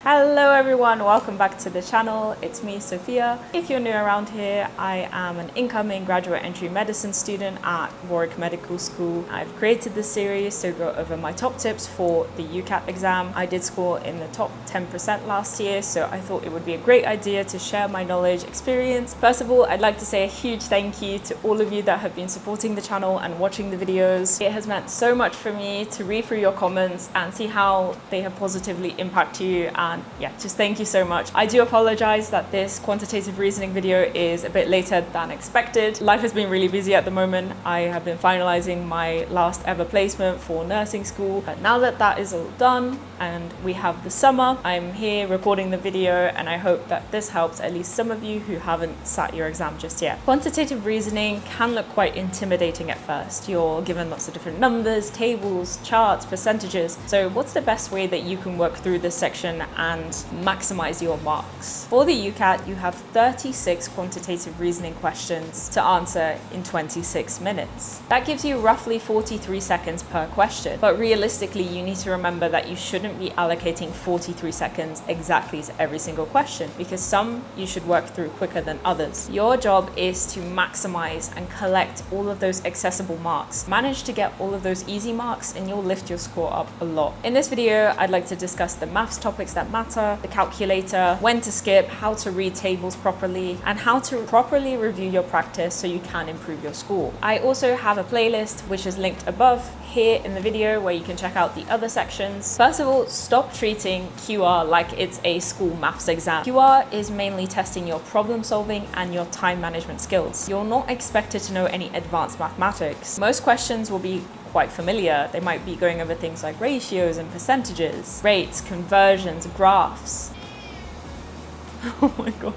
Hello everyone, welcome back to the channel. It's me, Sofia. If you're new around here, I am an incoming graduate entry medicine student at Warwick Medical School. I've created this series to go over my top tips for the UCAT exam. I did score in the top 10% last year, so I thought it would be a great idea to share my knowledge, experience. First of all, I'd like to say a huge thank you to all of you that have been supporting the channel and watching the videos. It has meant so much for me to read through your comments and see how they have positively impacted you. And yeah, just thank you so much. I do apologize that this quantitative reasoning video is a bit later than expected. Life has been really busy at the moment. I have been finalizing my last ever placement for nursing school. But now that that is all done and we have the summer, I'm here recording the video, and I hope that this helps at least some of you who haven't sat your exam just yet. Quantitative reasoning can look quite intimidating at first. You're given lots of different numbers, tables, charts, percentages. So what's the best way that you can work through this section and maximize your marks? For the UCAT, you have 36 quantitative reasoning questions to answer in 26 minutes. That gives you roughly 43 seconds per question. But realistically, you need to remember that you shouldn't be allocating 43 seconds exactly to every single question, because some you should work through quicker than others. Your job is to maximize and collect all of those accessible marks. Manage to get all of those easy marks and you'll lift your score up a lot. In this video, I'd like to discuss the maths topics that matter, the calculator, when to skip, how to read tables properly, and how to properly review your practice so you can improve your score. I also have a playlist which is linked above here in the video where you can check out the other sections. First of all, stop treating QR like it's a school maths exam. QR is mainly testing your problem solving and your time management skills. You're not expected to know any advanced mathematics. Most questions will be quite familiar. They might be going over things like ratios and percentages, rates, conversions, graphs. Oh my god.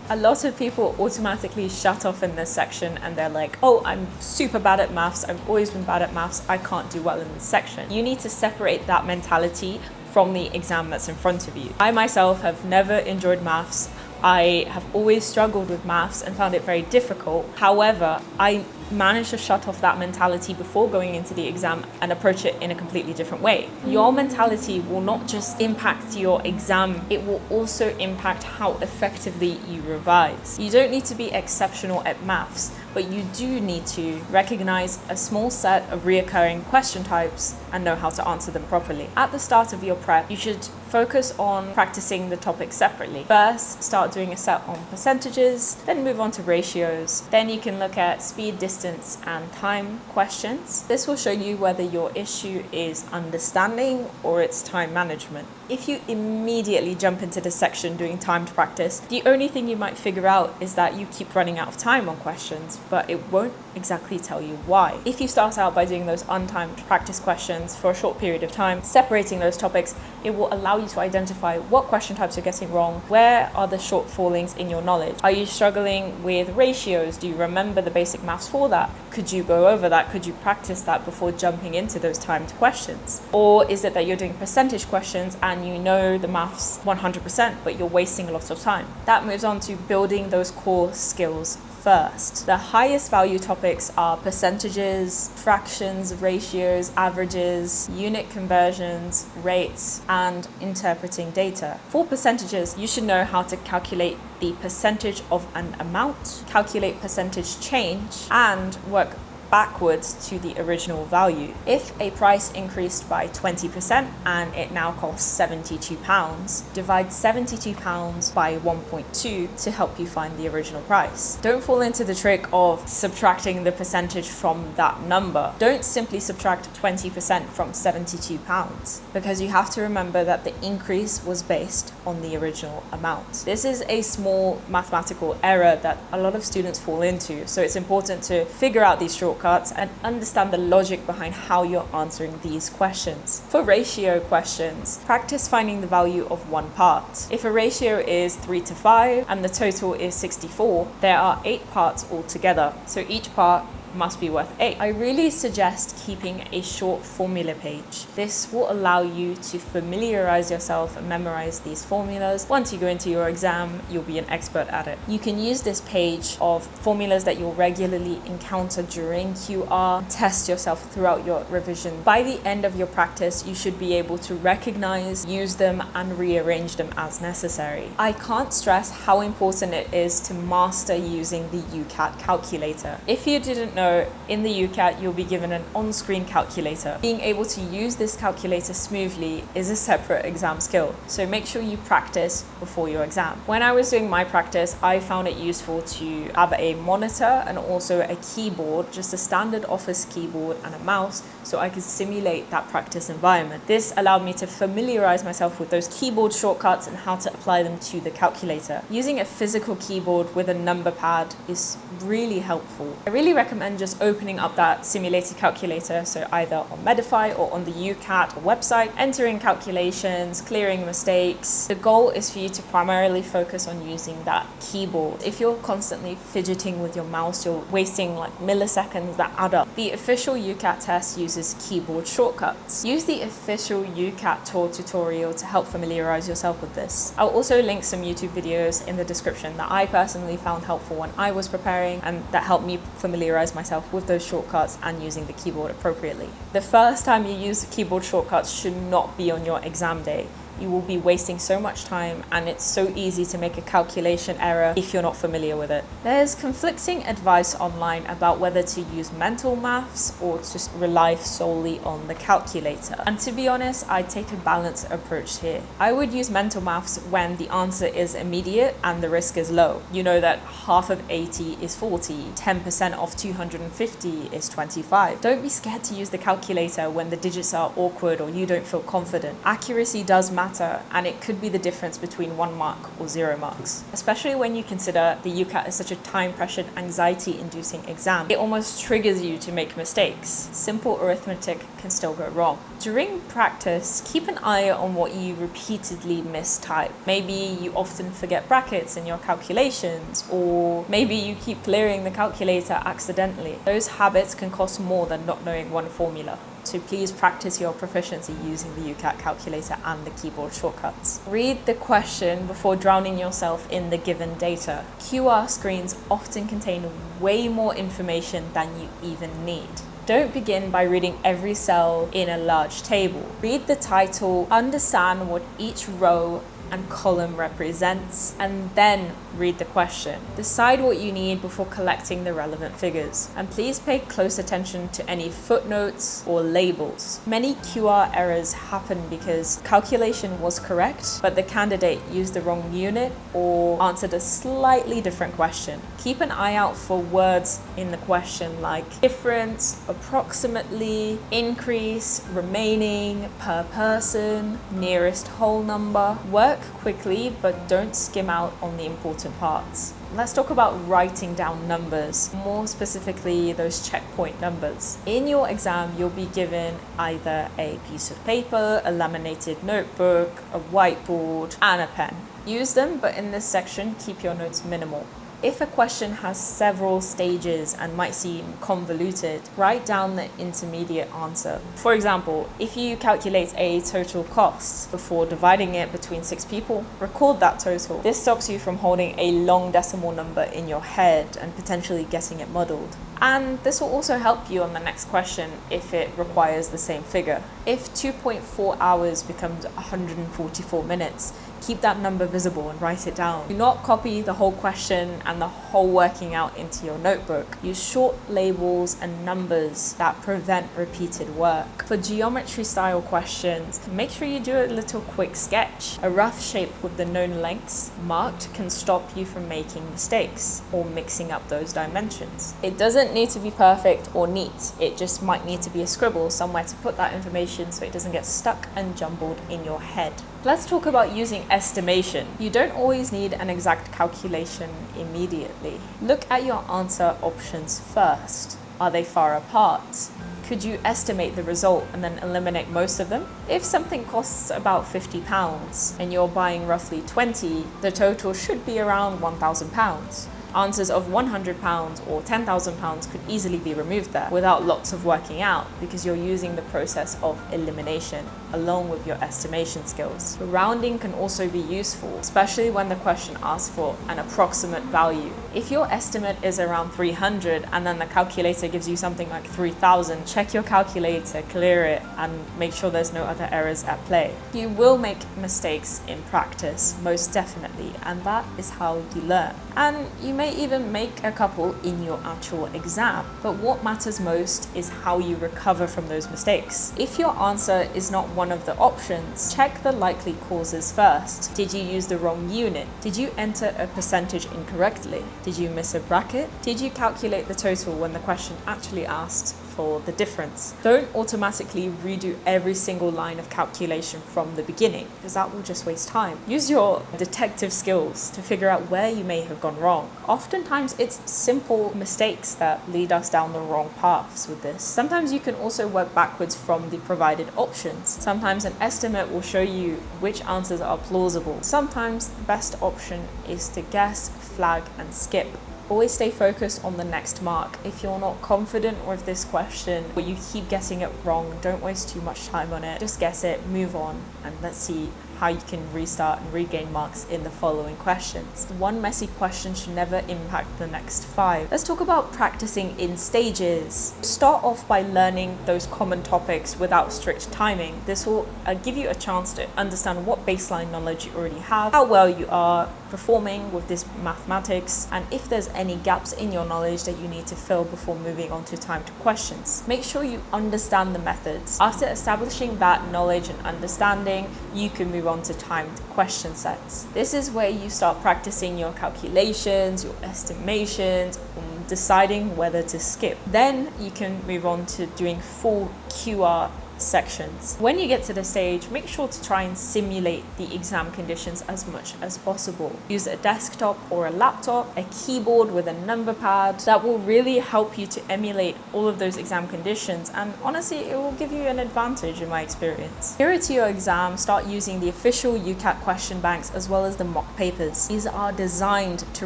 A lot of people automatically shut off in this section and they're like, oh, I'm super bad at maths. I've always been bad at maths. I can't do well in this section. You need to separate that mentality from the exam that's in front of you. I myself have never enjoyed maths. I have always struggled with maths and found it very difficult. However, I managed to shut off that mentality before going into the exam and approach it in a completely different way. Your mentality will not just impact your exam, it will also impact how effectively you revise. You don't need to be exceptional at maths, but you do need to recognize a small set of reoccurring question types and know how to answer them properly. At the start of your prep, you should focus on practicing the topics separately. First, start doing a set on percentages, then move on to ratios. Then you can look at speed, distance, and time questions. This will show you whether your issue is understanding or it's time management. If you immediately jump into this section doing timed practice, the only thing you might figure out is that you keep running out of time on questions, but it won't exactly tell you why. If you start out by doing those untimed practice questions for a short period of time, separating those topics, it will allow you to identify what question types you're getting wrong, where are the shortfallings in your knowledge. Are you struggling with ratios? Do you remember the basic maths for that? Could you go over that? Could you practice that before jumping into those timed questions? Or is it that you're doing percentage questions and you know the maths 100%, but you're wasting a lot of time? That moves on to building those core skills first. The highest value topics are percentages, fractions, ratios, averages, unit conversions, rates, and interpreting data. For percentages, you should know how to calculate the percentage of an amount, calculate percentage change, and work backwards to the original value. If a price increased by 20% and it now costs £72, divide £72 by 1.2 to help you find the original price. Don't fall into the trick of subtracting the percentage from that number. Don't simply subtract 20% from £72, because you have to remember that the increase was based on the original amount. This is a small mathematical error that a lot of students fall into, so it's important to figure out these shortcuts and understand the logic behind how you're answering these questions. For ratio questions, practice finding the value of one part. If a ratio is 3:5 and the total is 64, there are 8 parts altogether. So each part must be worth 8. I really suggest keeping a short formula page. This will allow you to familiarize yourself and memorize these formulas. Once you go into your exam, you'll be an expert at it. You can use this page of formulas that you'll regularly encounter during QR, test yourself throughout your revision. By the end of your practice, you should be able to recognize, use them, and rearrange them as necessary. I can't stress how important it is to master using the UCAT calculator. If you didn't know, in the UCAT, you'll be given an on-screen calculator. Being able to use this calculator smoothly is a separate exam skill, so make sure you practice before your exam. When I was doing my practice, I found it useful to have a monitor and also a keyboard, just a standard office keyboard and a mouse, so I could simulate that practice environment. This allowed me to familiarize myself with those keyboard shortcuts and how to apply them to the calculator. Using a physical keyboard with a number pad is really helpful. I really recommend just opening up that simulated calculator, so either on Medify or on the UCAT website, entering calculations, clearing mistakes. The goal is for you to primarily focus on using that keyboard. If you're constantly fidgeting with your mouse, you're wasting like milliseconds that add up. The official UCAT test uses keyboard shortcuts. Use the official UCAT tour tutorial to help familiarize yourself with this. I'll also link some YouTube videos in the description that I personally found helpful when I was preparing and that helped me familiarize myself with those shortcuts and using the keyboard appropriately. The first time you use keyboard shortcuts should not be on your exam day. You will be wasting so much time, and it's so easy to make a calculation error if you're not familiar with it. There's conflicting advice online about whether to use mental maths or to rely solely on the calculator. And to be honest, I take a balanced approach here. I would use mental maths when the answer is immediate and the risk is low. You know that half of 80 is 40, 10% of 250 is 25. Don't be scared to use the calculator when the digits are awkward or you don't feel confident. Accuracy does matter, and it could be the difference between 1 mark or 0 marks. Especially when you consider the UCAT is such a time-pressured, anxiety-inducing exam. It almost triggers you to make mistakes. Simple arithmetic can still go wrong. During practice, keep an eye on what you repeatedly mistype. Maybe you often forget brackets in your calculations, or maybe you keep clearing the calculator accidentally. Those habits can cost more than not knowing one formula. So please practice your proficiency using the UCAT calculator and the keyboard shortcuts. Read the question before drowning yourself in the given data. QR screens often contain way more information than you even need. Don't begin by reading every cell in a large table. Read the title, understand what each row and column represents, and then read the question. Decide what you need before collecting the relevant figures. And please pay close attention to any footnotes or labels. Many QR errors happen because calculation was correct, but the candidate used the wrong unit or answered a slightly different question. Keep an eye out for words in the question like difference, approximately, increase, remaining, per person, nearest whole number. Work quickly, but don't skim out on the important parts. Let's talk about writing down numbers, more specifically those checkpoint numbers. In your exam, you'll be given either a piece of paper, a laminated notebook, a whiteboard, and a pen. Use them, but in this section, keep your notes minimal. If a question has several stages and might seem convoluted, write down the intermediate answer. For example, if you calculate a total cost before dividing it between 6 people, record that total. This stops you from holding a long decimal number in your head and potentially getting it muddled. And this will also help you on the next question if it requires the same figure. If 2.4 hours becomes 144 minutes, keep that number visible and write it down. Do not copy the whole question and the whole working out into your notebook. Use short labels and numbers that prevent repeated work. For geometry style questions, make sure you do a little quick sketch. A rough shape with the known lengths marked can stop you from making mistakes or mixing up those dimensions. It doesn't need to be perfect or neat. It just might need to be a scribble somewhere to put that information so it doesn't get stuck and jumbled in your head. Let's talk about using estimation. You don't always need an exact calculation immediately. Look at your answer options first. Are they far apart? Could you estimate the result and then eliminate most of them? If something costs about £50 and you're buying roughly 20, the total should be around £1,000. Answers of £100 or £10,000 could easily be removed there without lots of working out, because you're using the process of elimination along with your estimation skills. Rounding can also be useful, especially when the question asks for an approximate value. If your estimate is around 300 and then the calculator gives you something like 3,000, check your calculator, clear it, and make sure there's no other errors at play. You will make mistakes in practice, most definitely, and that is how you learn. And you may even make a couple in your actual exam. But what matters most is how you recover from those mistakes. If your answer is not one of the options, check the likely causes first. Did you use the wrong unit? Did you enter a percentage incorrectly? Did you miss a bracket? Did you calculate the total when the question actually asked for the difference? Don't automatically redo every single line of calculation from the beginning, because that will just waste time. Use your detective skills to figure out where you may have gone wrong. Oftentimes it's simple mistakes that lead us down the wrong paths with this. Sometimes you can also work backwards from the provided options. Sometimes an estimate will show you which answers are plausible. Sometimes the best option is to guess, flag, and skip. Always stay focused on the next mark. If you're not confident with this question or you keep getting it wrong, don't waste too much time on it. Just guess it, move on, and let's see how you can restart and regain marks in the following questions. One messy question should never impact the next 5. Let's talk about practicing in stages. Start off by learning those common topics without strict timing. This will give you a chance to understand what baseline knowledge you already have, how well you are performing with this mathematics, and if there's any gaps in your knowledge that you need to fill before moving on to timed questions. Make sure you understand the methods. After establishing that knowledge and understanding, you can move on to timed question sets. This is where you start practicing your calculations, your estimations, deciding whether to skip. Then you can move on to doing full QR sections. When you get to the stage, make sure to try and simulate the exam conditions as much as possible. Use a desktop or a laptop, a keyboard with a number pad. That will really help you to emulate all of those exam conditions, and honestly, it will give you an advantage in my experience. Nearer to your exam, start using the official UCAT question banks as well as the mock papers. These are designed to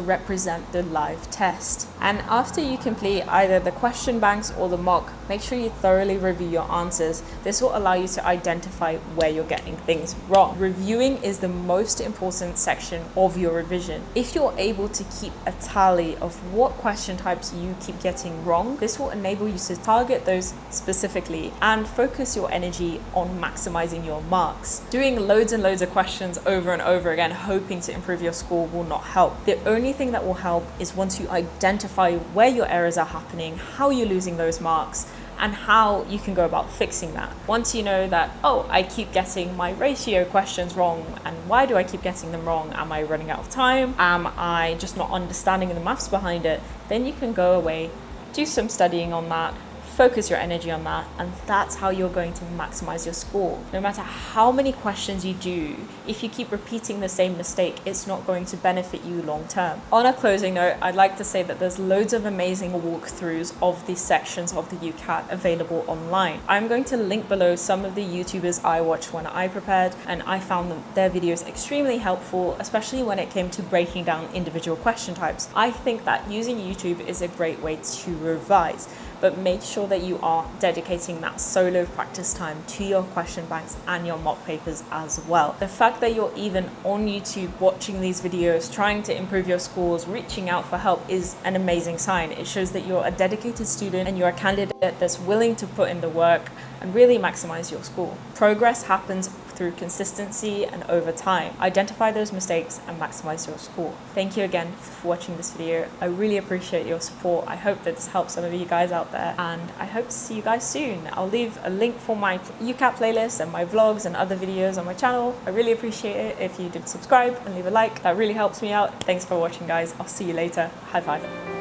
represent the live test. And after you complete either the question banks or the mock, make sure you thoroughly review your answers. This will allow you to identify where you're getting things wrong. Reviewing is the most important section of your revision. If you're able to keep a tally of what question types you keep getting wrong, this will enable you to target those specifically and focus your energy on maximizing your marks. Doing loads and loads of questions over and over again, hoping to improve your score, will not help. The only thing that will help is once you identify where your errors are happening, how you're losing those marks, and how you can go about fixing that. Once you know that, oh, I keep getting my ratio questions wrong, and why do I keep getting them wrong? Am I running out of time? Am I just not understanding the maths behind it? Then you can go away, do some studying on that, focus your energy on that, and that's how you're going to maximize your score. No matter how many questions you do, if you keep repeating the same mistake, it's not going to benefit you long term. On a closing note, I'd like to say that there's loads of amazing walkthroughs of these sections of the UCAT available online. I'm going to link below some of the YouTubers I watched when I prepared, and I found their videos extremely helpful, especially when it came to breaking down individual question types. I think that using YouTube is a great way to revise, but make sure that you are dedicating that solo practice time to your question banks and your mock papers as well. The fact that you're even on YouTube watching these videos, trying to improve your scores, reaching out for help is an amazing sign. It shows that you're a dedicated student and you're a candidate that's willing to put in the work and really maximize your score. Progress happens through consistency and over time. Identify those mistakes and maximize your score. Thank you again for watching this video. I really appreciate your support. I hope that this helps some of you guys out there, and I hope to see you guys soon. I'll leave a link for my UCAT playlist and my vlogs and other videos on my channel. I really appreciate it if you did subscribe and leave a like. That really helps me out. Thanks for watching, guys. I'll see you later. High five.